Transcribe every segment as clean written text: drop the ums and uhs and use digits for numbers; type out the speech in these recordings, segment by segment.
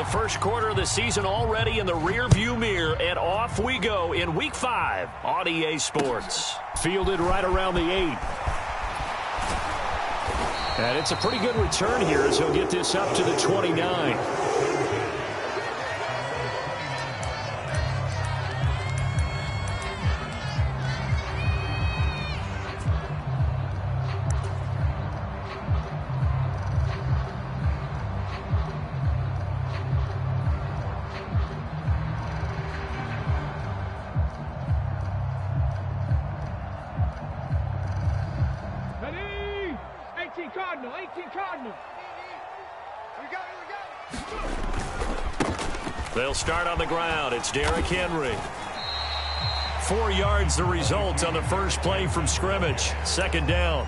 The first quarter of the season already in the rearview mirror, and off we go in Week 5 on EA Sports. Fielded right around the 8. And it's a pretty good return here as he'll get this up to the 29. They'll start on the ground. It's Derrick Henry. 4 yards the result on the first play from scrimmage. Second down.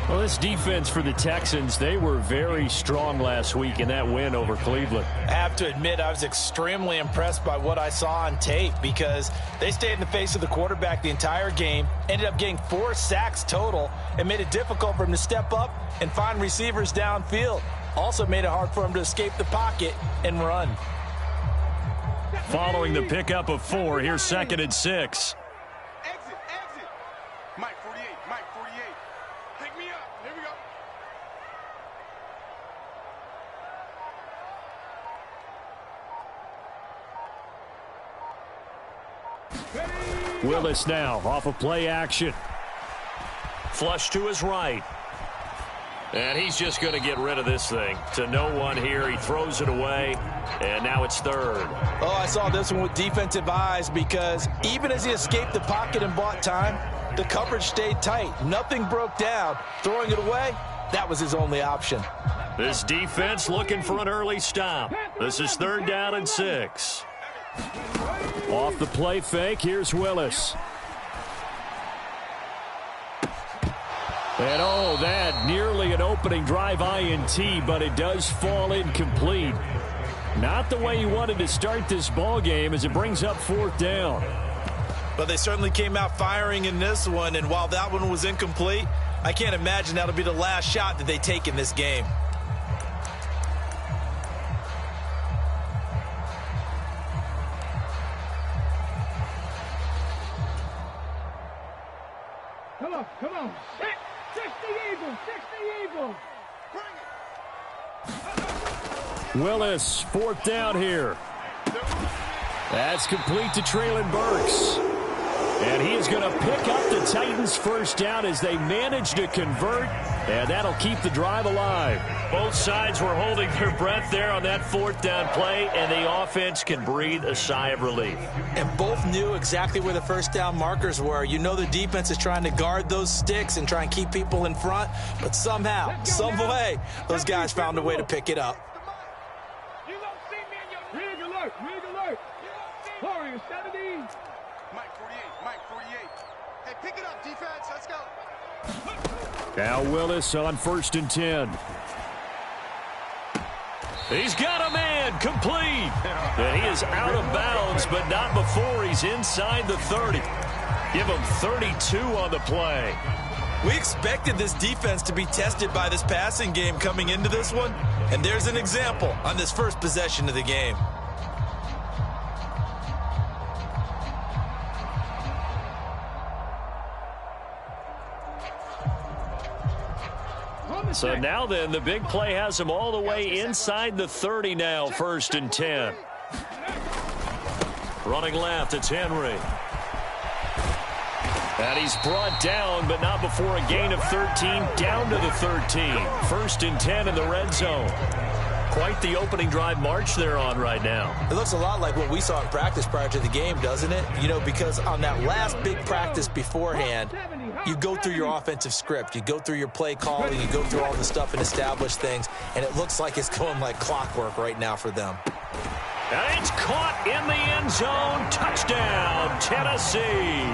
Well, this defense for the Texans, they were very strong last week in that win over Cleveland. I have to admit, I was extremely impressed by what I saw on tape because they stayed in the face of the quarterback the entire game, ended up getting 4 sacks total, and made it difficult for him to step up and find receivers downfield. Also made it hard for him to escape the pocket and run. Following the pickup of 4, here's 2nd and 6. Exit. Mike 48. Pick me up. Here we go. Willis now off of play action. Flush to his right. And he's just going to get rid of this thing. To no one here. He throws it away. And now it's 3rd. Oh, I saw this one with defensive eyes because even as he escaped the pocket and bought time, the coverage stayed tight. Nothing broke down. Throwing it away, that was his only option. This defense looking for an early stop. This is 3rd down and 6. Off the play fake, here's Willis. And oh, that nearly an opening drive INT, but it does fall incomplete. Not the way he wanted to start this ball game as it brings up 4th down. But they certainly came out firing in this one, and while that one was incomplete, I can't imagine that'll be the last shot that they take in this game. Come on. 60 Eagles. Willis, 4th down here. That's complete to Treylon Burks. And he is going to pick up the Titans' first down as they manage to convert, and that'll keep the drive alive. Both sides were holding their breath there on that 4th down play, and the offense can breathe a sigh of relief. And both knew exactly where the first down markers were. You know the defense is trying to guard those sticks and try and keep people in front, but somehow, some way, those guys found a way to pick it up. Rig alert. Warriors, 70. Mike 48. Hey, pick it up, defense. Let's go. Now Willis on 1st and 10. He's got a man complete. And he is out of bounds, but not before he's inside the 30. Give him 32 on the play. We expected this defense to be tested by this passing game coming into this one, and there's an example on this first possession of the game. So now then, the big play has him all the way inside the 30 now, 1st and 10. Running left, it's Henry. And he's brought down, but not before a gain of 13, down to the 13. 1st and 10 in the red zone. Quite the opening drive march they're on right now. It looks a lot like what we saw in practice prior to the game, doesn't it? You know, because on that last big practice beforehand, you go through your offensive script, you go through your play calling, you go through all the stuff and establish things, and it looks like it's going like clockwork right now for them. And it's caught in the end zone. Touchdown, Tennessee.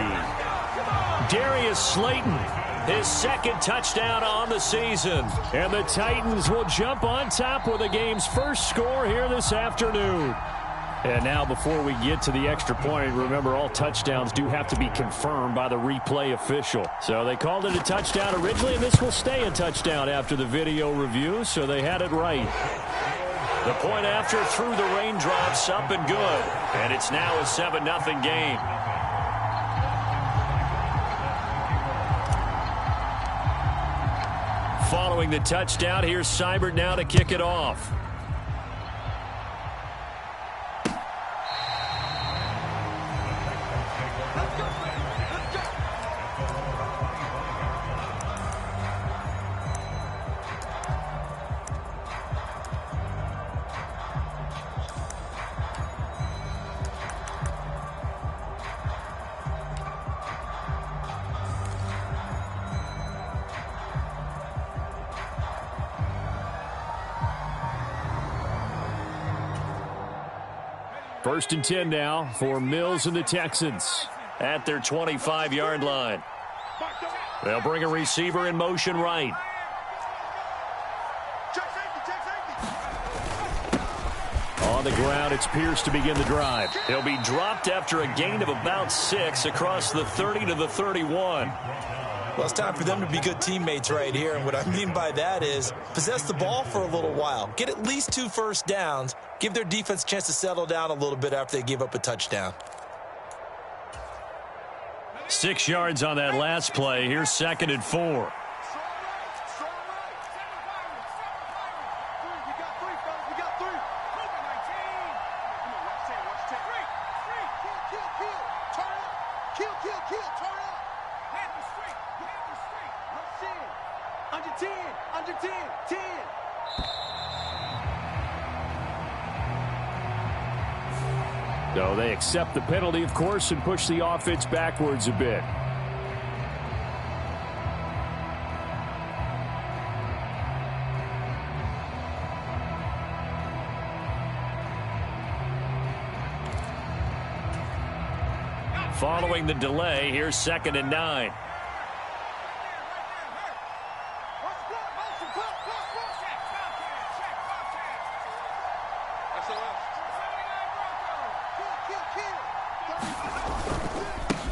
Darius Slayton, his 2nd touchdown on the season. And the Titans will jump on top with the game's first score here this afternoon. And now before we get to the extra point, remember all touchdowns do have to be confirmed by the replay official. So they called it a touchdown originally, and this will stay a touchdown after the video review, so they had it right. The point after through the raindrops, up and good. And it's now a 7-0 game. Following the touchdown, here's Seibert now to kick it off. First and 10 now for Mills and the Texans at their 25-yard line. They'll bring a receiver in motion right. On the ground, it's Pierce to begin the drive. He'll be dropped after a gain of about 6 across the 30 to the 31. Well, it's time for them to be good teammates right here. And what I mean by that is possess the ball for a little while. Get at least 2 first downs. Give their defense a chance to settle down a little bit after they give up a touchdown. 6 yards on that last play. Here's 2nd and 4. So they accept the penalty, of course, and push the offense backwards a bit. Following the delay, here's 2nd and 9.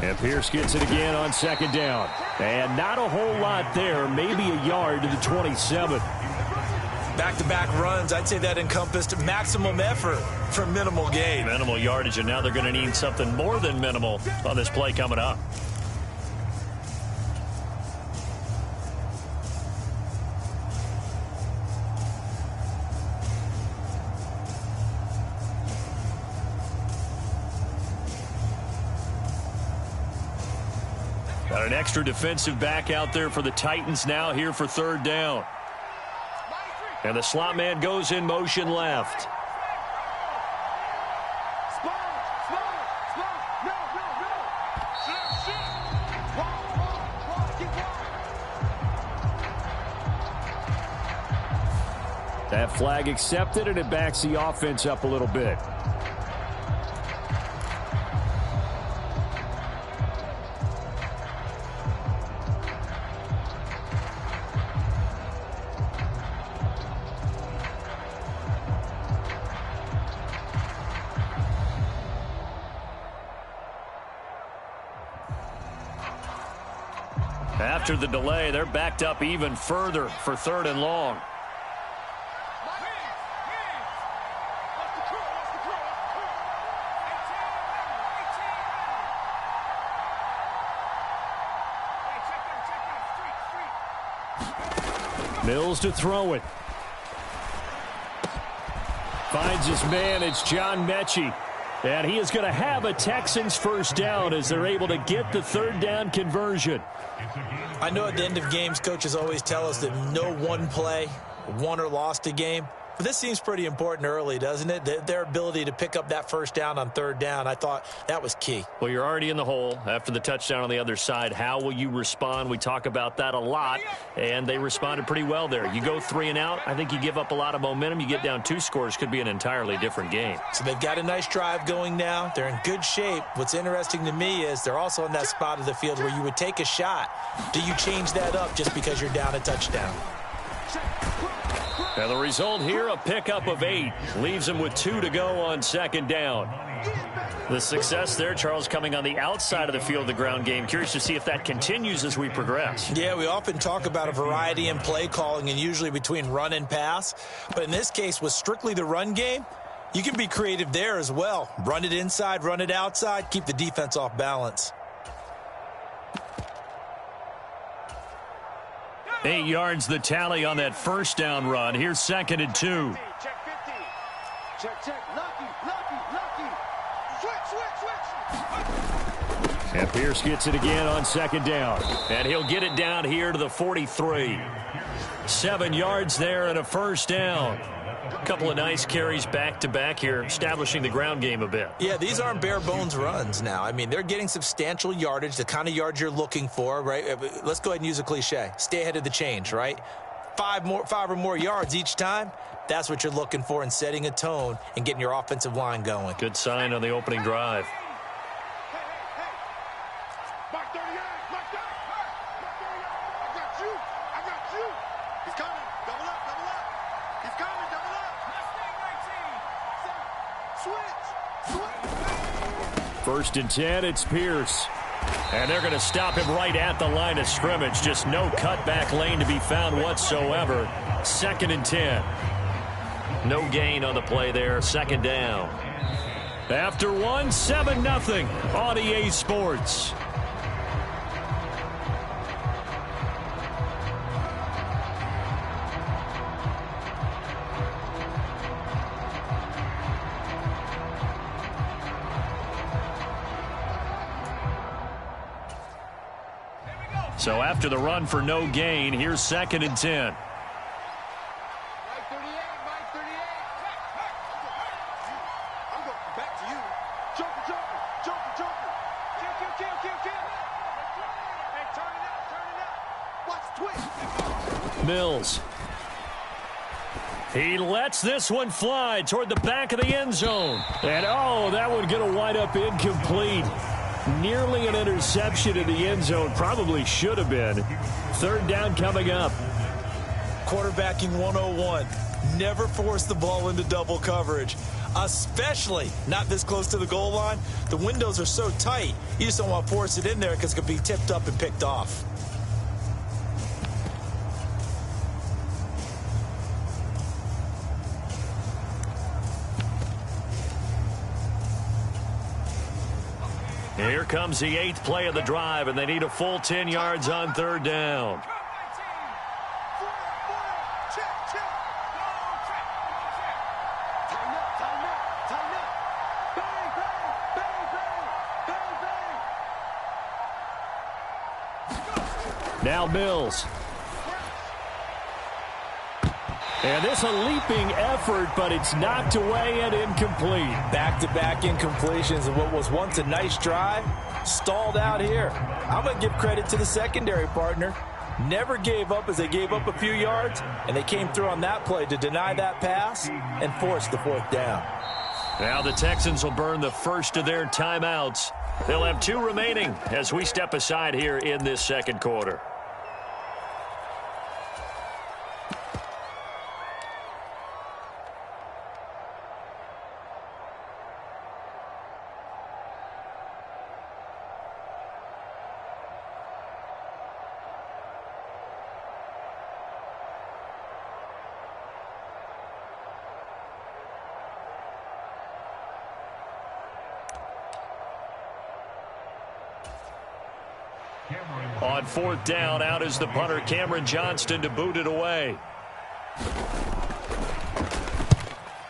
And Pierce gets it again on 2nd down. And not a whole lot there, maybe a yard to the 27. Back-to-back runs, I'd say that encompassed maximum effort for minimal gain. Minimal yardage, and now they're going to need something more than minimal on this play coming up. Got an extra defensive back out there for the Titans now here for 3rd down. And the slot man goes in motion left. That flag accepted, and it backs the offense up a little bit. After the delay, they're backed up even further for 3rd and long. Mills to throw it. Finds his man. It's John Mechie. And he is going to have a Texans first down as they're able to get the 3rd down conversion. I know at the end of games, coaches always tell us that no one play won or lost a game. But this seems pretty important early, doesn't it? Their ability to pick up that first down on 3rd down, I thought that was key. Well, you're already in the hole after the touchdown on the other side. How will you respond? We talk about that a lot, and they responded pretty well there. You go 3 and out, I think you give up a lot of momentum. You get down 2 scores, could be an entirely different game. So they've got a nice drive going now. They're in good shape. What's interesting to me is they're also in that spot of the field where you would take a shot. Do you change that up just because you're down a touchdown? And the result here, a pickup of 8. Leaves him with 2 to go on second down. The success there, Charles, coming on the outside of the field of the ground game. Curious to see if that continues as we progress. Yeah, we often talk about a variety in play calling and usually between run and pass. But in this case, with strictly the run game, you can be creative there as well. Run it inside, run it outside, keep the defense off balance. 8 yards the tally on that first down run. Here's 2nd and 2. Check 50. Check. Lucky. Switch. And Pierce gets it again on 2nd down. And he'll get it down here to the 43. 7 yards there and a first down. A couple of nice carries back-to-back here, establishing the ground game a bit. Yeah, these aren't bare-bones runs now. I mean, they're getting substantial yardage, the kind of yards you're looking for, right? Let's go ahead and use a cliche. Stay ahead of the change, right? 5 or more yards each time, that's what you're looking for in setting a tone and getting your offensive line going. Good sign on the opening drive. Hey. Mark 38. I got you. He's coming. Double up. He's coming. Double up. Switch. 1st and 10, it's Pierce. And they're going to stop him right at the line of scrimmage. Just no cutback lane to be found whatsoever. 2nd and 10. No gain on the play there. 2nd down. After 1, 7-0 on EA Sports. So after the run for no gain, here's 2nd and 10. Mike 38. I'm going back to you. Joker. Kill. Hey, turn it up. Watch twist. Mills. He lets this one fly toward the back of the end zone. And, that one going to wind up incomplete. Nearly an interception in the end zone. Probably should have been. 3rd down coming up. Quarterbacking 101. Never force the ball into double coverage, especially not this close to the goal line. The windows are so tight, you just don't want to force it in there because it could be tipped up and picked off. Here comes the 8th play of the drive, and they need a full 10 yards on 3rd down. Now Mills. And this a leaping effort, but it's knocked away and incomplete. Back-to-back incompletions of what was once a nice drive, stalled out here. I'm going to give credit to the secondary partner. Never gave up as they gave up a few yards, and they came through on that play to deny that pass and force the 4th down. Now the Texans will burn the first of their timeouts. They'll have 2 remaining as we step aside here in this 2nd quarter. On 4th down, out is the punter, Cameron Johnston, to boot it away.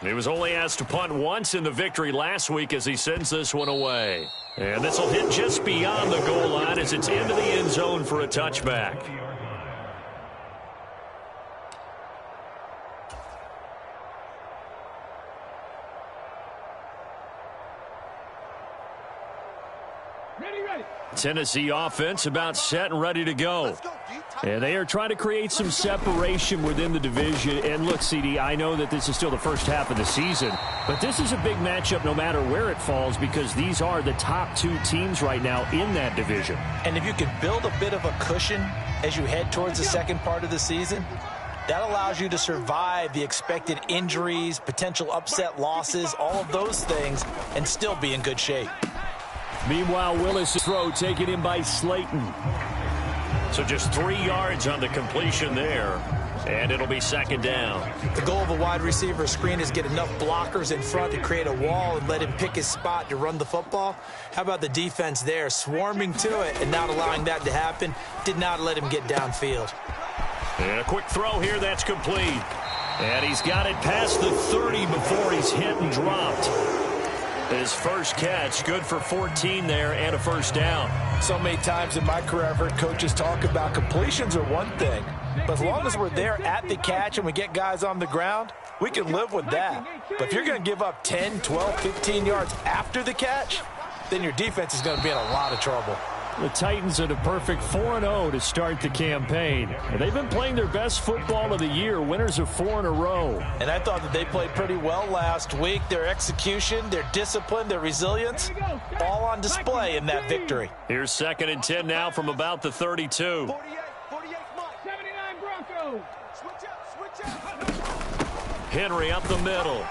He was only asked to punt once in the victory last week as he sends this one away. And this will hit just beyond the goal line as it's into the end zone for a touchback. Tennessee offense about set and ready to go. And they are trying to create some separation within the division. And look, CD, I know that this is still the first half of the season, but this is a big matchup no matter where it falls because these are the top 2 teams right now in that division. And if you can build a bit of a cushion as you head towards the second part of the season, That allows you to survive the expected injuries, potential upset losses, all of those things, and still be in good shape. Meanwhile, Willis' throw taken in by Slayton. So just 3 yards on the completion there, and it'll be second down. The goal of a wide receiver screen is get enough blockers in front to create a wall and let him pick his spot to run the football. How about the defense there, swarming to it and not allowing that to happen? Did not let him get downfield. And a quick throw here, that's complete. And he's got it past the 30 before he's hit and dropped. His first catch, good for 14 there and a first down. So many times in my career I've heard coaches talk about completions are one thing, but as long as we're there at the catch and we get guys on the ground, we can live with that. But if you're going to give up 10, 12, 15 yards after the catch, then your defense is going to be in a lot of trouble. The Titans are the perfect 4-0 to start the campaign. And they've been playing their best football of the year, winners of 4 in a row. And I thought that they played pretty well last week. Their execution, their discipline, their resilience, all on display in that victory. Here's 2nd and 10 now from about the 32. 48, Mike. 79 Broncos. Switch out. Henry up the middle.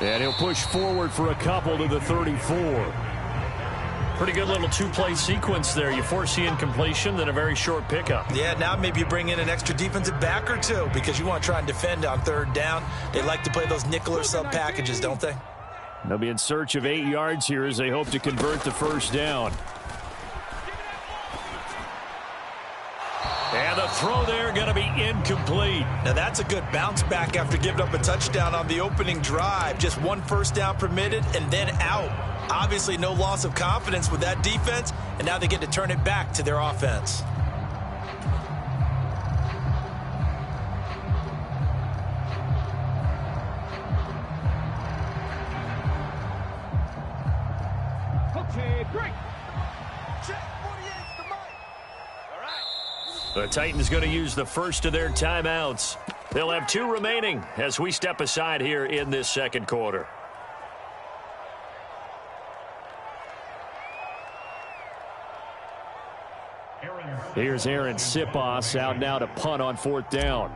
And he'll push forward for a couple to the 34. Pretty good little two-play sequence there. You force the incompletion, then a very short pickup. Yeah, now maybe you bring in an extra defensive back or two because you want to try and defend on 3rd down. They like to play those nickel or sub packages, don't they? They'll be in search of 8 yards here as they hope to convert the first down. And the throw there going to be incomplete. Now that's a good bounce back after giving up a touchdown on the opening drive. Just 1 first down permitted and then out. Obviously no loss of confidence with that defense, and now they get to turn it back to their offense. Okay, great. Check 48 for Mike. All right. The Titans going to use the first of their timeouts. They'll have 2 remaining as we step aside here in this second quarter. Here's Aaron Sipos out now to punt on 4th down.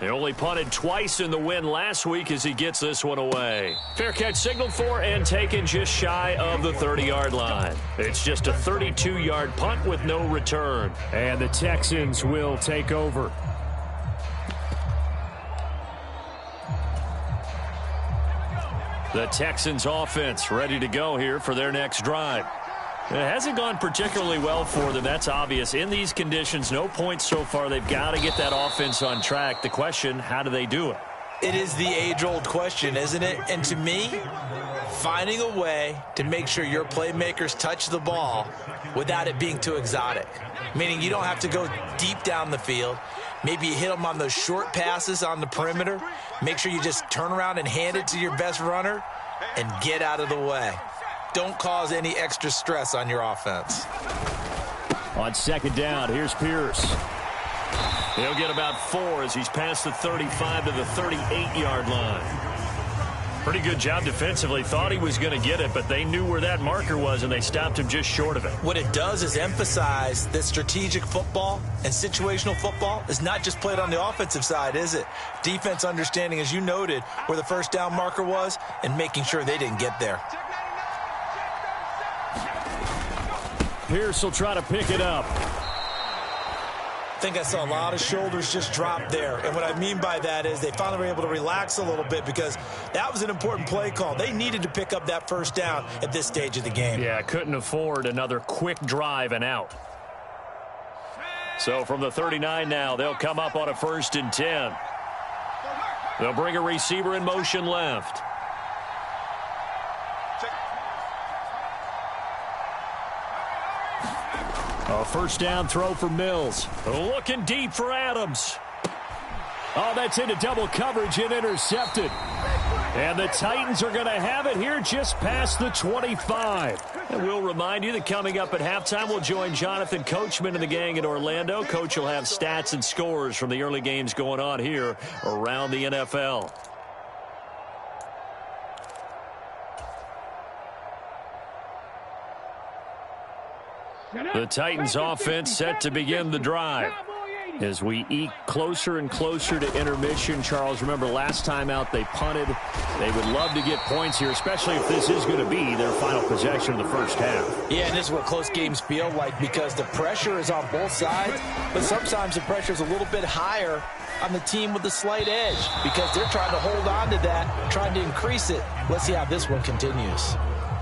They only punted twice in the win last week as he gets this one away. Fair catch signaled for and taken just shy of the 30-yard line. It's just a 32-yard punt with no return. And the Texans will take over. The Texans offense ready to go here for their next drive. It hasn't gone particularly well for them. That's obvious. In these conditions, no points so far. They've got to get that offense on track. The question, how do they do it? It is the age-old question, isn't it? And to me, finding a way to make sure your playmakers touch the ball without it being too exotic. Meaning you don't have to go deep down the field. Maybe you hit them on those short passes on the perimeter. Make sure you just turn around and hand it to your best runner and get out of the way. Don't cause any extra stress on your offense. On 2nd down, here's Pierce. He'll get about 4 as he's past the 35 to the 38-yard line. Pretty good job defensively. Thought he was going to get it, but they knew where that marker was, and they stopped him just short of it. What it does is emphasize that strategic football and situational football is not just played on the offensive side, is it? Defense understanding, as you noted, where the first down marker was and making sure they didn't get there. Pierce will try to pick it up. I think I saw a lot of shoulders just drop there. And what I mean by that is they finally were able to relax a little bit because that was an important play call. They needed to pick up that first down at this stage of the game. Yeah, couldn't afford another quick drive and out. So from the 39 now, they'll come up on a 1st and 10. They'll bring a receiver in motion left. A 1st down throw for Mills. Looking deep for Adams. Oh, that's into double coverage and intercepted. And the Titans are going to have it here just past the 25. And we'll remind you that coming up at halftime, we'll join Jonathan Coachman and the gang in Orlando. Coach will have stats and scores from the early games going on here around the NFL. The Titans offense set to begin the drive. As we eke closer and closer to intermission, Charles, remember last time out they punted. They would love to get points here, especially if this is going to be their final possession of the first half. Yeah, and this is what close games feel like because the pressure is on both sides, but sometimes the pressure is a little bit higher on the team with the slight edge because they're trying to hold on to that, trying to increase it. Let's see how this one continues.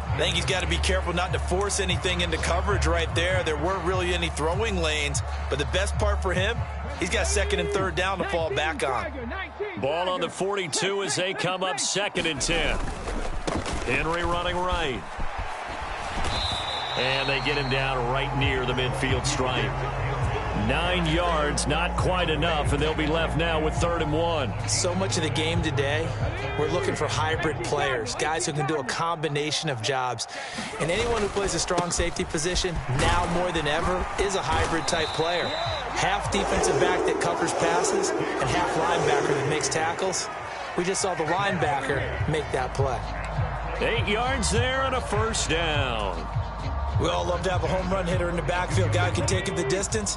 I think he's got to be careful not to force anything into coverage right there. There weren't really any throwing lanes, but the best part for him, he's got second and third down to fall back on. Ball on the 42 as they come up 2nd and 10. Henry running right. And they get him down right near the midfield stripe. 9 yards, not quite enough, and they'll be left now with 3rd and 1. So much of the game today, we're looking for hybrid players, guys who can do a combination of jobs. And anyone who plays a strong safety position, now more than ever, is a hybrid type player. Half defensive back that covers passes and half linebacker that makes tackles. We just saw the linebacker make that play. 8 yards there and a 1st down. We all love to have a home run hitter in the backfield. Guy can take it the distance.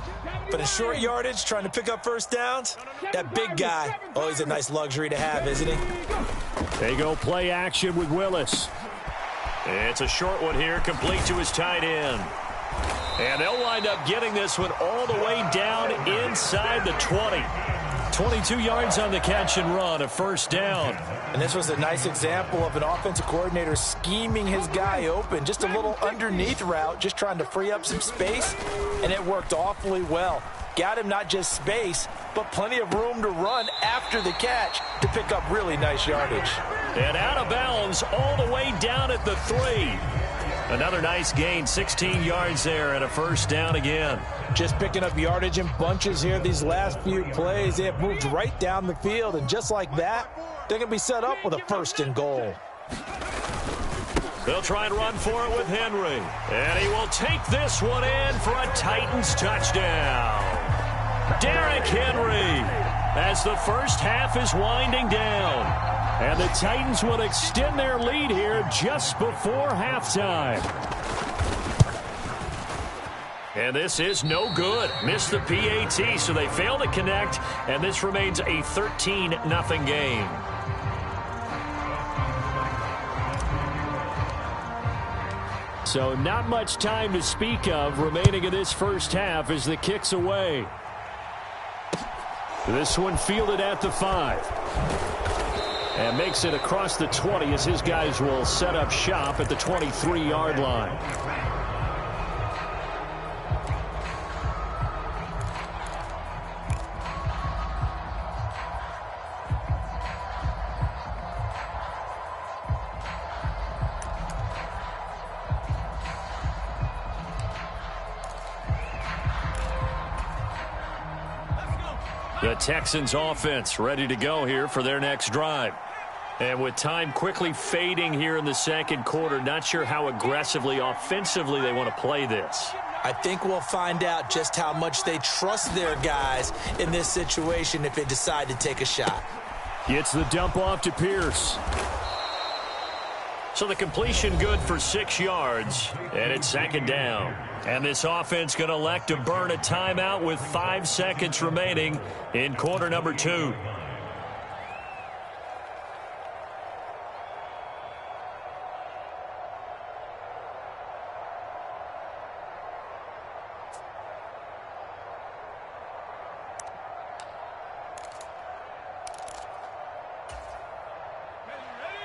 But in short yardage, trying to pick up first downs, that big guy, always a nice luxury to have, isn't he? They go play action with Willis. It's a short one here, complete to his tight end. And they'll wind up getting this one all the way down inside the 20. 22 yards on the catch and run, a 1st down. And this was a nice example of an offensive coordinator scheming his guy open. Just a little underneath route, just trying to free up some space, and it worked awfully well. Got him not just space, but plenty of room to run after the catch to pick up really nice yardage. And out of bounds all the way down at the 3. Another nice gain, 16 yards there and a 1st down again. Just picking up yardage in bunches here these last few plays. They have moved right down the field, and just like that, they're going to be set up with a 1st and goal. They'll try and run for it with Henry. And he will take this one in for a Titans touchdown. Derrick Henry as the first half is winding down. And the Titans will extend their lead here just before halftime. And this is no good. Missed the PAT, so they fail to connect, and this remains a 13-0 game. So not much time to speak of remaining in this first half as the kick's away. This one fielded at the 5. And makes it across the 20 as his guys will set up shop at the 23-yard line. The Texans offense ready to go here for their next drive. And with time quickly fading here in the 2nd quarter, not sure how aggressively, offensively they want to play this. I think we'll find out just how much they trust their guys in this situation if they decide to take a shot. Gets the dump off to Pierce. So the completion good for 6 yards, and it's 2nd down. And this offense going to elect to burn a timeout with 5 seconds remaining in quarter number 2.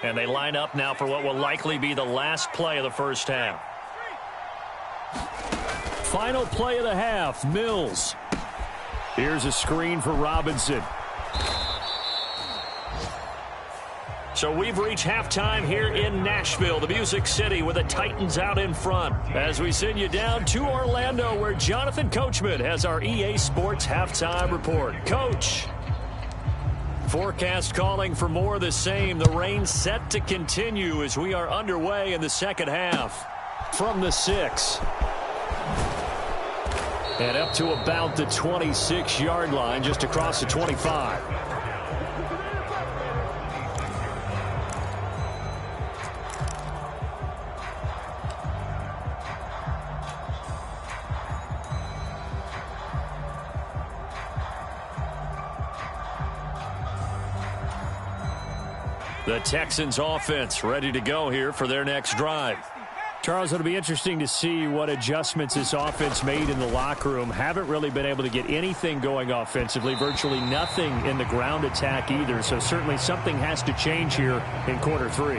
And they line up now for what will likely be the last play of the first half. Final play of the half, Mills. Here's a screen for Robinson. So we've reached halftime here in Nashville, the Music City, with the Titans out in front. As we send you down to Orlando, where Jonathan Coachman has our EA Sports halftime report. Coach. Forecast calling for more of the same. The rain set to continue as we are underway in the 2nd half. From the 6. And up to about the 26-yard line, just across the 25. The Texans offense ready to go here for their next drive. Charles, it'll be interesting to see what adjustments this offense made in the locker room. Haven't really been able to get anything going offensively, virtually nothing in the ground attack either. So certainly something has to change here in quarter 3.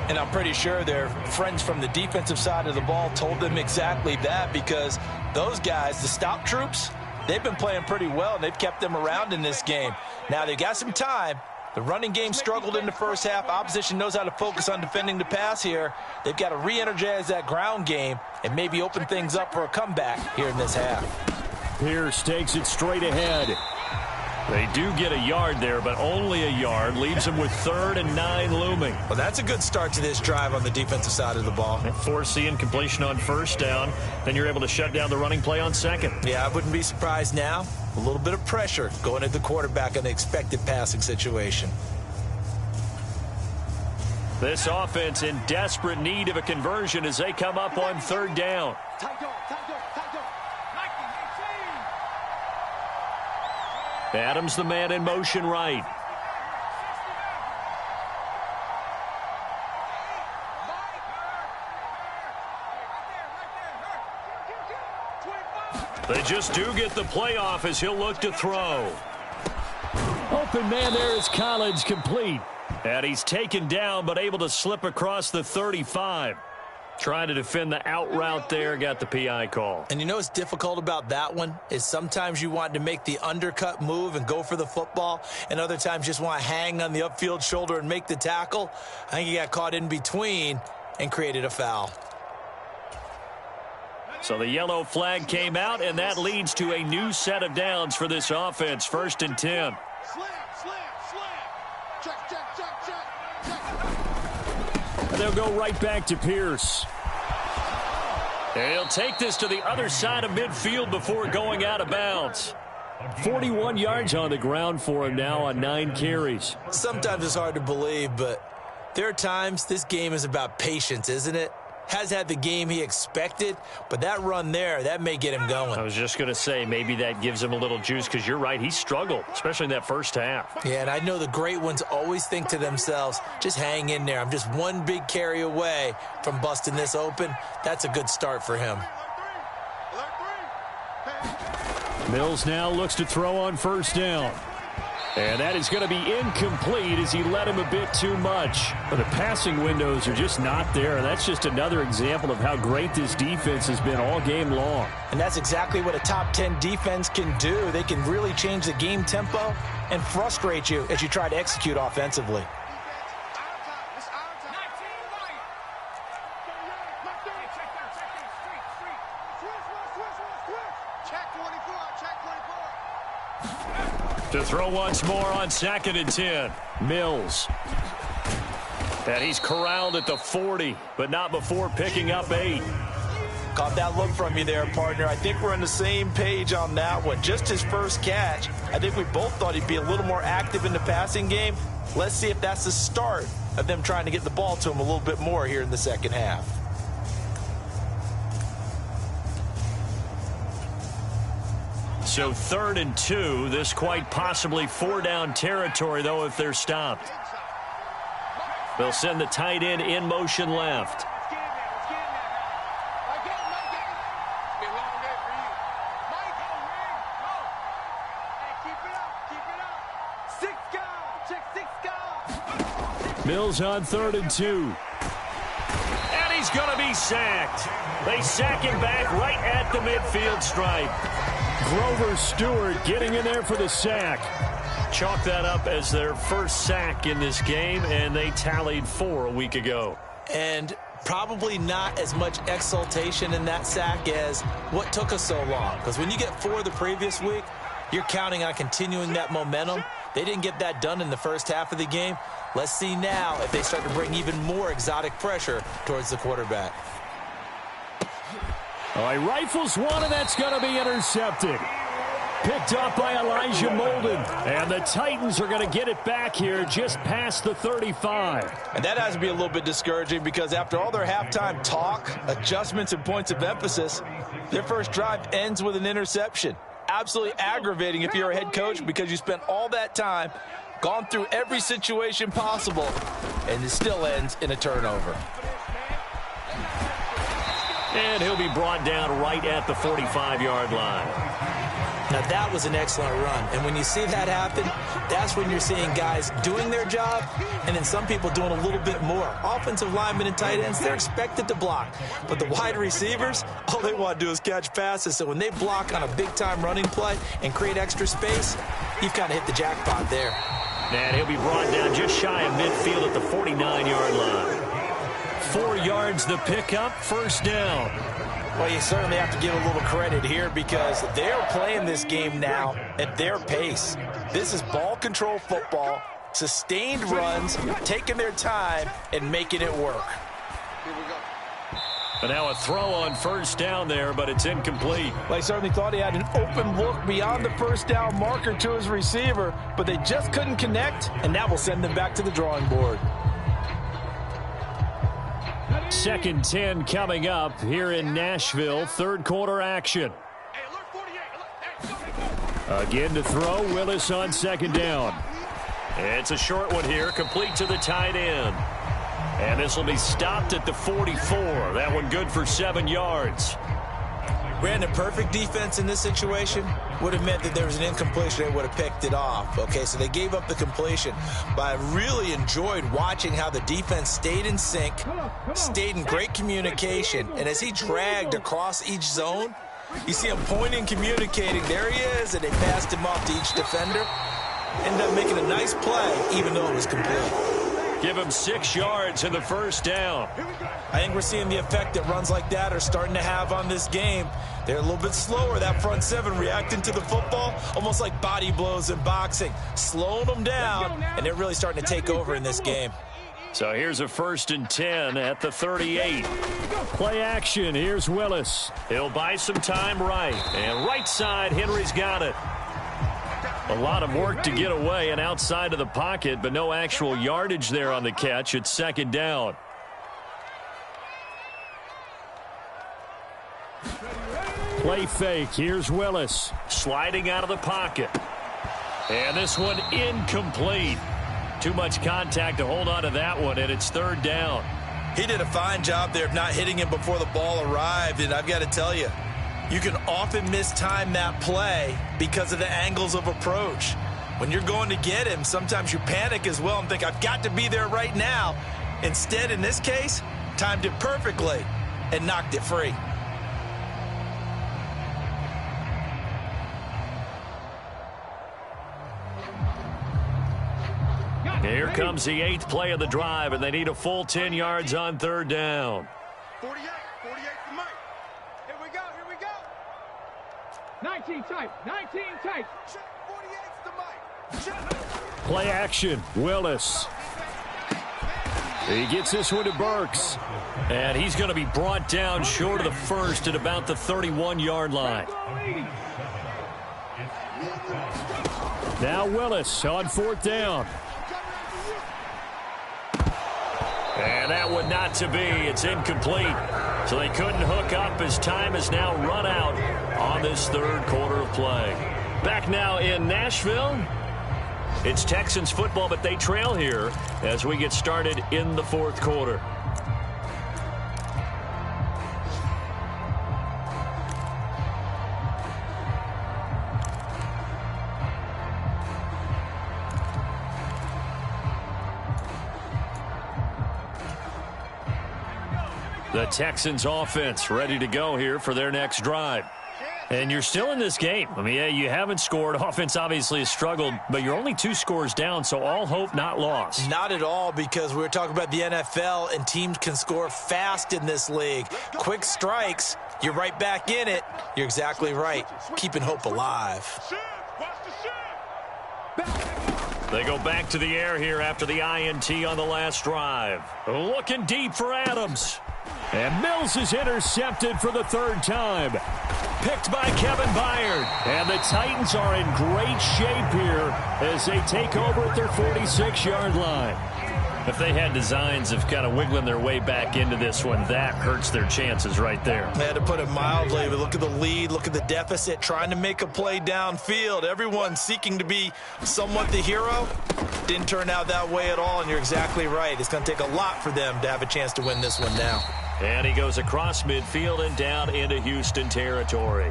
And I'm pretty sure their friends from the defensive side of the ball told them exactly that, because those guys, the stout troops, they've been playing pretty well, and they've kept them around in this game. Now, they've got some time. The running game struggled in the first half. Opposition knows how to focus on defending the pass here. They've got to re-energize that ground game and maybe open things up for a comeback here in this half. Pierce takes it straight ahead. They do get a yard there, but only a yard. Leaves them with 3rd and 9 looming. Well, that's a good start to this drive on the defensive side of the ball. Force the incompletion on 1st down. Then you're able to shut down the running play on 2nd. Yeah, I wouldn't be surprised now. A little bit of pressure going at the quarterback in an expected passing situation. This offense in desperate need of a conversion as they come up on 3rd down. Adams the man in motion right. They just do get the play off as he'll look to throw. Open man there is Collins, complete. And he's taken down but able to slip across the 35. Trying to defend the out route there, got the PI call. And you know what's difficult about that one is sometimes you want to make the undercut move and go for the football, and other times just want to hang on the upfield shoulder and make the tackle. I think he got caught in between and created a foul. So the yellow flag came out, and that leads to a new set of downs for this offense. 1st and 10. And they'll go right back to Pierce. And he'll take this to the other side of midfield before going out of bounds. 41 yards on the ground for him now on 9 carries. Sometimes it's hard to believe, but there are times this game is about patience, isn't it? Has had the game he expected, but that run there, that may get him going. I was just going to say, maybe that gives him a little juice, because you're right, he struggled, especially in that first half. Yeah, and I know the great ones always think to themselves, just hang in there. I'm just one big carry away from busting this open. That's a good start for him. Mills now looks to throw on 1st down. And that is going to be incomplete as he led him a bit too much. But the passing windows are just not there. That's just another example of how great this defense has been all game long. And that's exactly what a top 10 defense can do. They can really change the game tempo and frustrate you as you try to execute offensively. To throw once more on 2nd and 10. Mills. And he's corralled at the 40, but not before picking up 8. Caught that look from you there, partner. I think we're on the same page on that one. Just his first catch. I think we both thought he'd be a little more active in the passing game. Let's see if that's the start of them trying to get the ball to him a little bit more here in the second half. So 3rd and 2. This quite possibly 4-down territory, though, if they're stopped. They'll send the tight end in motion left. Mills on 3rd and 2. And he's going to be sacked. They sack him back right at the midfield stripe. Grover Stewart getting in there for the sack. Chalk that up as their first sack in this game, and they tallied 4 a week ago. And probably not as much exultation in that sack as what took us so long. Because when you get 4 the previous week, you're counting on continuing that momentum. They didn't get that done in the first half of the game. Let's see now if they start to bring even more exotic pressure towards the quarterback. All right, rifles one, and that's going to be intercepted. Picked up by Elijah Molden. And the Titans are going to get it back here just past the 35. And that has to be a little bit discouraging, because after all their halftime talk, adjustments, and points of emphasis, their first drive ends with an interception. Absolutely aggravating if you're a head coach, because you spent all that time gone through every situation possible, and it still ends in a turnover. And he'll be brought down right at the 45-yard line. Now, that was an excellent run. And when you see that happen, that's when you're seeing guys doing their job and then some people doing a little bit more. Offensive linemen and tight ends, they're expected to block. But the wide receivers, all they want to do is catch passes. So when they block on a big-time running play and create extra space, you've kind of hit the jackpot there. And he'll be brought down just shy of midfield at the 49-yard line. 4 yards the pickup, first down. Well, you certainly have to give a little credit here because they're playing this game now at their pace. This is ball control football, sustained runs, taking their time, and making it work. Here we go. But now a throw on first down there, but it's incomplete. Well, he certainly thought he had an open look beyond the first down marker to his receiver, but they just couldn't connect, and that will send them back to the drawing board. 2nd and 10 coming up here in Nashville. Third quarter action. Again to throw, Willis on 2nd down. It's a short one here, complete to the tight end. And this will be stopped at the 44. That one good for 7 yards. Brandon, perfect defense in this situation would have meant that there was an incompletion. They would have picked it off. Okay, so they gave up the completion. But I really enjoyed watching how the defense stayed in sync, stayed in great communication. And as he dragged across each zone, you see him pointing, communicating. There he is, and they passed him off to each defender. Ended up making a nice play, even though it was complete. Give him 6 yards in the first down. I think we're seeing the effect that runs like that are starting to have on this game. They're a little bit slower, that front seven, reacting to the football, almost like body blows in boxing, slowing them down, and they're really starting to take over in this game. So here's a 1st and 10 at the 38. Play action, here's Willis. He'll buy some time right, and right side, Henry's got it. A lot of work to get away and outside of the pocket, but no actual yardage there on the catch. It's 2nd down. Play fake. Here's Willis. Sliding out of the pocket. And this one incomplete. Too much contact to hold on to that one, and it's 3rd down. He did a fine job there of not hitting him before the ball arrived, and I've got to tell you, you can often mistime that play because of the angles of approach. When you're going to get him, sometimes you panic as well and think, I've got to be there right now. Instead, in this case, timed it perfectly and knocked it free. Here comes the 8th play of the drive, and they need a full 10 yards on 3rd down. 48 for Mike. Here we go. 19 tight. 19 tight. Check 48's to Mike. Check. Play action, Willis. He gets this one to Burks. And he's going to be brought down short of the first at about the 31-yard line. Now Willis on 4th down. And that one not to be. It's incomplete. So they couldn't hook up as time has now run out on this 3rd quarter of play. Back now in Nashville. It's Texans football, but they trail here as we get started in the 4th quarter. The Texans offense ready to go here for their next drive. And you're still in this game. I mean, yeah, you haven't scored. Offense obviously has struggled, but you're only 2 scores down, so all hope not lost. Not at all, because we were talking about the NFL, and teams can score fast in this league. Quick strikes, you're right back in it. You're exactly right. Keeping hope alive. They go back to the air here after the INT on the last drive. Looking deep for Adams. And Mills is intercepted for the 3rd time. Picked by Kevin Byard. And the Titans are in great shape here as they take over at their 46-yard line. If they had designs of kind of wiggling their way back into this one, that hurts their chances right there. They had to put it mildly, but look at the lead, look at the deficit, trying to make a play downfield. Everyone seeking to be somewhat the hero. Didn't turn out that way at all, and you're exactly right. It's going to take a lot for them to have a chance to win this one now. And he goes across midfield and down into Houston territory.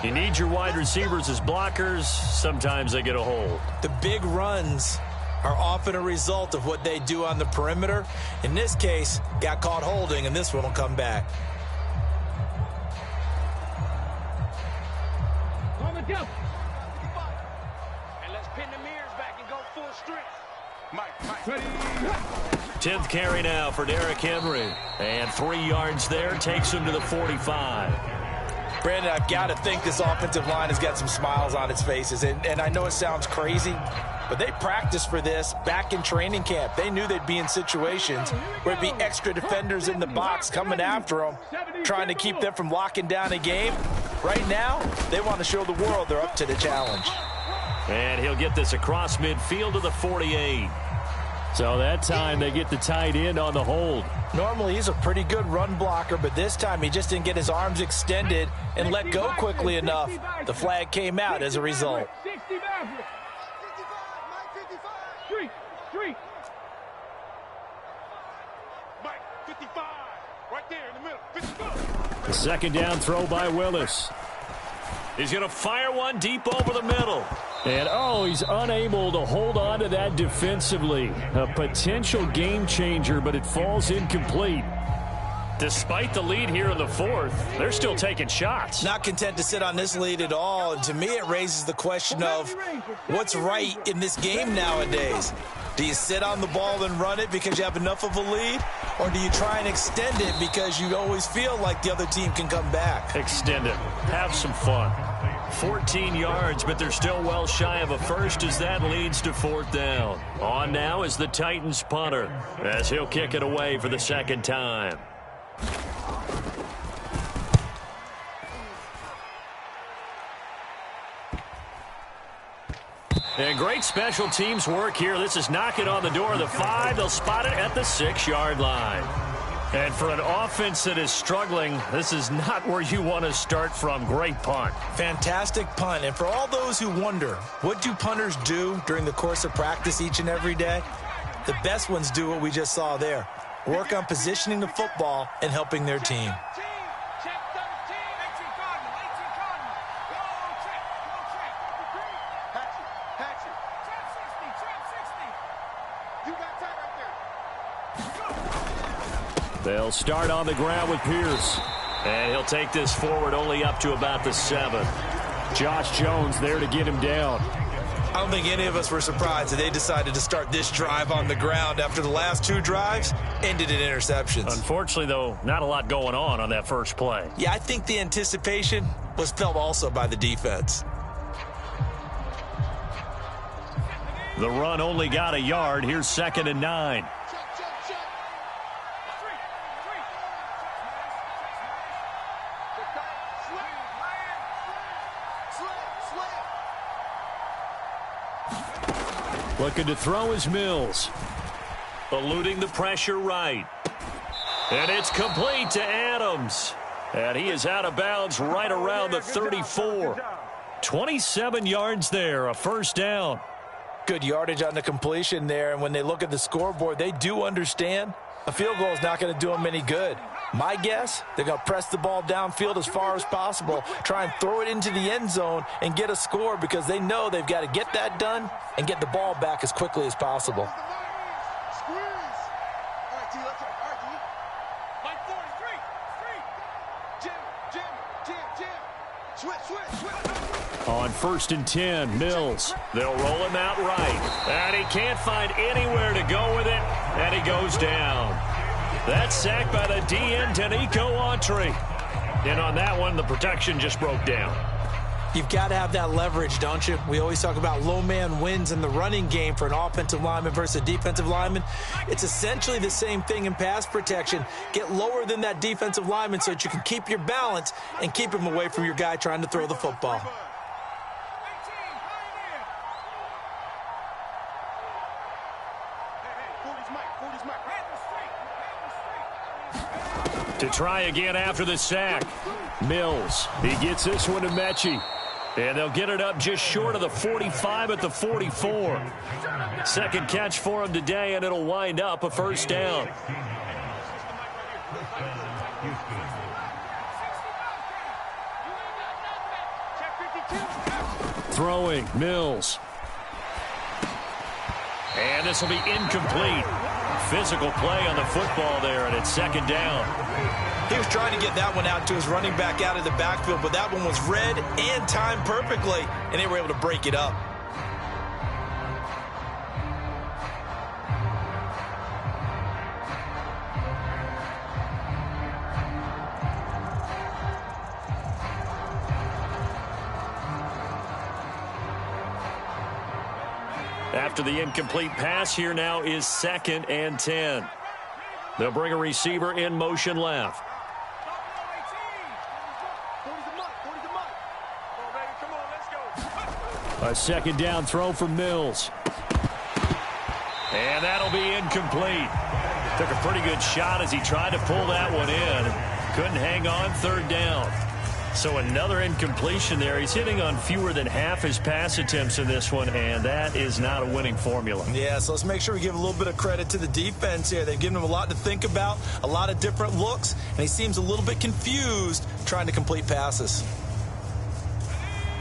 You need your wide receivers as blockers. Sometimes they get a hold. The big runs are often a result of what they do on the perimeter. In this case, got caught holding, and this one will come back. On the double. And let's pin the mirrors back and go full strength. Ready. 10th carry now for Derrick Henry. And 3 yards there takes him to the 45. Brandon, I've got to think this offensive line has got some smiles on its faces. And I know it sounds crazy, but they practiced for this back in training camp. They knew they'd be in situations where it'd be extra defenders in the box coming after them, trying to keep them from locking down a game. Right now, they want to show the world they're up to the challenge. And he'll get this across midfield to the 48. So that time they get the tight end on the hold. Normally, he's a pretty good run blocker, but this time he just didn't get his arms extended and let go quickly enough. The flag came out as a result. 60 Maverick. 55, Street. Mike 55, right there in the middle. 55. The second down throw by Willis. He's going to fire one deep over the middle. And, he's unable to hold on to that defensively. A potential game changer, but it falls incomplete. Despite the lead here in the fourth, they're still taking shots. Not content to sit on this lead at all. And to me, it raises the question of what's right in this game nowadays. Do you sit on the ball and run it because you have enough of a lead? Or do you try and extend it because you always feel like the other team can come back? Extend it. Have some fun. 14 yards, but they're still well shy of a first as that leads to fourth down. On now is the Titans punter as he'll kick it away for the second time. And great special teams work here. This is knocking on the door of the 5. They'll spot it at the 6-yard line. And for an offense that is struggling, this is not where you want to start from. Great punt. Fantastic punt. And for all those who wonder, what do punters do during the course of practice each and every day? The best ones do what we just saw there. Work on positioning the football and helping their team. Check 13. 18 Cardinal. 18 Cardinal. Go check. Hatch it. Trap 60. Trap 60. You got time right there. They'll start on the ground with Pierce. And he'll take this forward only up to about the 7. Josh Jones there to get him down. I don't think any of us were surprised that they decided to start this drive on the ground after the last 2 drives ended in interceptions. Unfortunately, though, not a lot going on that first play. Yeah, I think the anticipation was felt also by the defense. The run only got a yard. Here's 2nd and 9. Looking to throw is Mills. Eluding the pressure right. And it's complete to Adams. And he is out of bounds right around the 34. 27 yards there, a first down. Good yardage on the completion there. And when they look at the scoreboard, they do understand a field goal is not going to do them any good. My guess, they're going to press the ball downfield as far as possible, try and throw it into the end zone and get a score because they know they've got to get that done and get the ball back as quickly as possible. Squeeze. All right, T, let's go. All right, T. Like 43. Jim. Switch. On 1st and 10, Mills. They'll roll him out right. And he can't find anywhere to go with it. And he goes down. That's sacked by the DN, Danico Autry. And on that one, the protection just broke down. You've got to have that leverage, don't you? We always talk about low man wins in the running game for an offensive lineman versus a defensive lineman. It's essentially the same thing in pass protection. Get lower than that defensive lineman so that you can keep your balance and keep him away from your guy trying to throw the football. Hey, 40's Mike. To try again after the sack. Mills, he gets this one to Mechie. And they'll get it up just short of the 45 at the 44. Second catch for him today, and it'll wind up a first down. Throwing, Mills. And this will be incomplete. Physical play on the football there, and it's second down. He was trying to get that one out to his running back out of the backfield, but that one was read and timed perfectly, and they were able to break it up. After the incomplete pass, here now is 2nd and 10. They'll bring a receiver in motion left. A second down throw for Mills. And that'll be incomplete. Took a pretty good shot as he tried to pull that one in. Couldn't hang on, third down. So another incompletion there. He's hitting on fewer than half his pass attempts in this one, and that is not a winning formula. Yeah, so let's make sure we give a little bit of credit to the defense here. They've given him a lot to think about, a lot of different looks, and he seems a little bit confused trying to complete passes.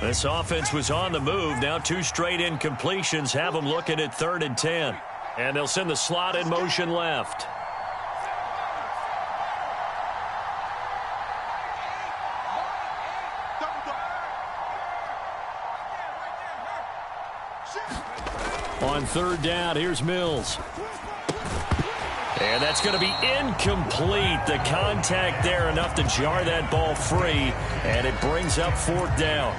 This offense was on the move. Now 2 straight incompletions have them looking at 3rd and 10. And they'll send the slot in motion left. On 3rd down, here's Mills. And that's going to be incomplete. The contact there enough to jar that ball free, and it brings up 4th down.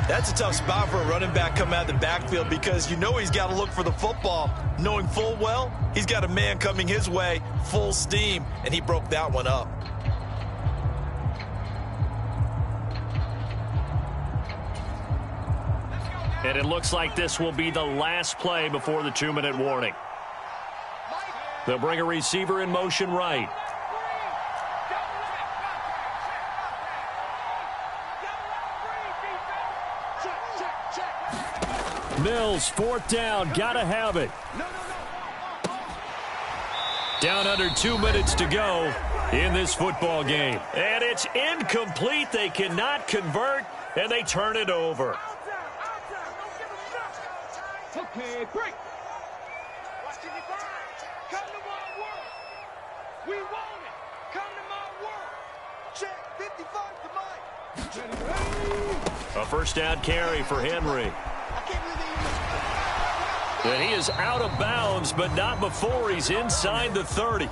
That's a tough spot for a running back coming out of the backfield because you know he's got to look for the football, knowing full well he's got a man coming his way full steam, and he broke that one up. And it looks like this will be the last play before the 2-minute warning. They'll bring a receiver in motion right. Mills, 4th down, gotta have it. Down under 2 minutes to go in this football game. And it's incomplete. They cannot convert, and they turn it over. Okay, break. Come to my world. We want it. Come to my world. Check 55 to Mike. A first down carry for Henry. I can't believe And he is out of bounds, but not before he's inside the 30.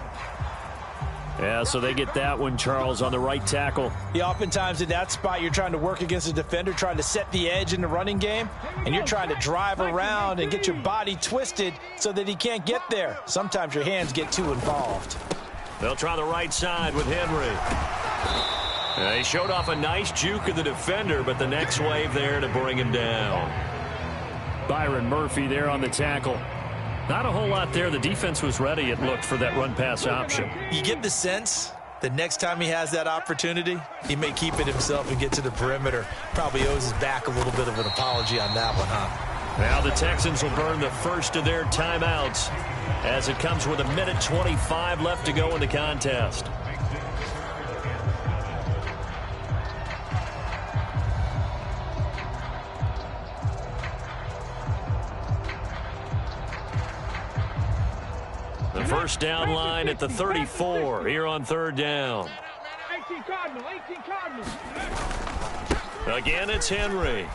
Yeah, so they get that one, Charles, on the right tackle. Yeah, oftentimes in that spot, you're trying to work against a defender, trying to set the edge in the running game, and you're trying to drive around and get your body twisted so that he can't get there. Sometimes your hands get too involved. They'll try the right side with Henry. He showed off a nice juke of the defender, but the next wave there to bring him down. Byron Murphy there on the tackle. Not a whole lot there. The defense was ready, it looked, for that run-pass option. You get the sense that next time he has that opportunity, he may keep it himself and get to the perimeter. Probably owes his back a little bit of an apology on that one, huh? Now the Texans will burn the first of their timeouts as it comes with 1:25 left to go in the contest. The first down line at the 34 here on 3rd down. 18 Cardinal, 18 Cardinal. Again, it's Henry.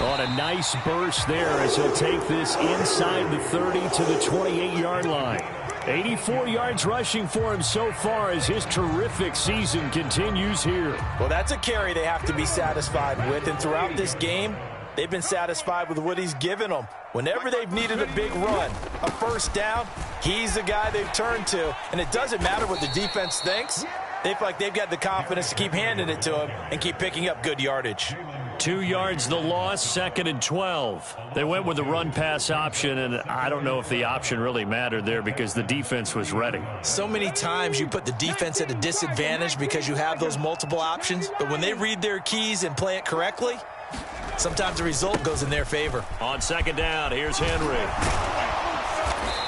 On a nice burst there as he'll take this inside the 30 to the 28-yard line. 84 yards rushing for him so far as his terrific season continues here. Well, that's a carry they have to be satisfied with, and throughout this game, they've been satisfied with what he's given them. Whenever they've needed a big run, a first down, he's the guy they've turned to. And it doesn't matter what the defense thinks. They feel like they've got the confidence to keep handing it to him and keep picking up good yardage. 2 yards the loss, 2nd and 12. They went with the run-pass option, and I don't know if the option really mattered there because the defense was ready. So many times you put the defense at a disadvantage because you have those multiple options, but when they read their keys and play it correctly, sometimes the result goes in their favor. On 2nd down, here's Henry.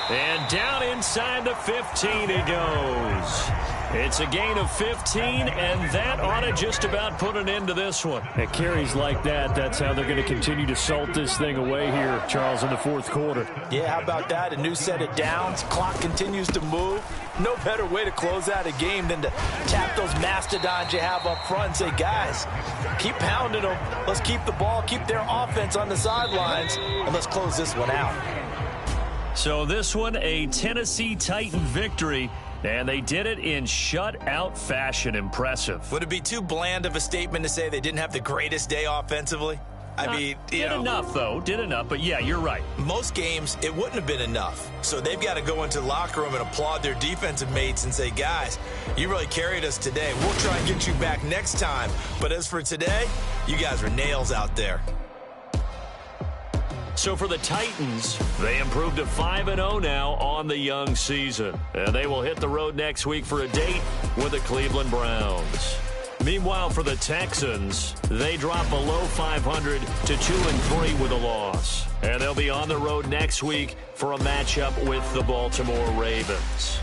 And down inside the 15 he goes. It's a gain of 15, and that ought to just about put an end to this one. At carries like that, that's how they're going to continue to salt this thing away here, Charles, in the 4th quarter. Yeah, how about that? A new set of downs. Clock continues to move. No better way to close out a game than to tap those mastodons you have up front and say, guys, keep pounding them. Let's keep the ball, keep their offense on the sidelines, and let's close this one out. So this one, a Tennessee Titan victory. And they did it in shutout fashion. Impressive. Would it be too bland of a statement to say they didn't have the greatest day offensively? I mean, did enough, though. Did enough. But, yeah, you're right. Most games, it wouldn't have been enough. So they've got to go into the locker room and applaud their defensive mates and say, guys, you really carried us today. We'll try and get you back next time. But as for today, you guys were nails out there. So for the Titans, they improved to 5-0 now on the young season. And they will hit the road next week for a date with the Cleveland Browns. Meanwhile, for the Texans, they drop below 500 to 2-3 with a loss. And they'll be on the road next week for a matchup with the Baltimore Ravens.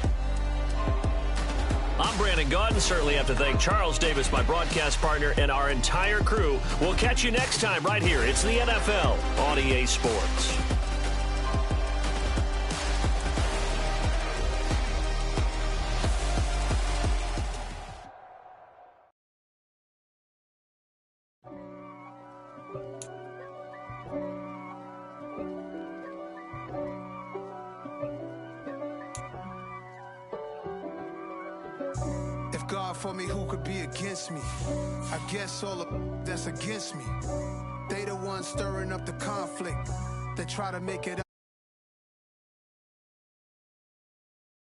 I'm Brandon Gaudin. Certainly have to thank Charles Davis, my broadcast partner, and our entire crew. We'll catch you next time right here. It's the NFL on EA Sports. God for me, who could be against me? I guess all of that's against me. They the ones stirring up the conflict. They try to make it up.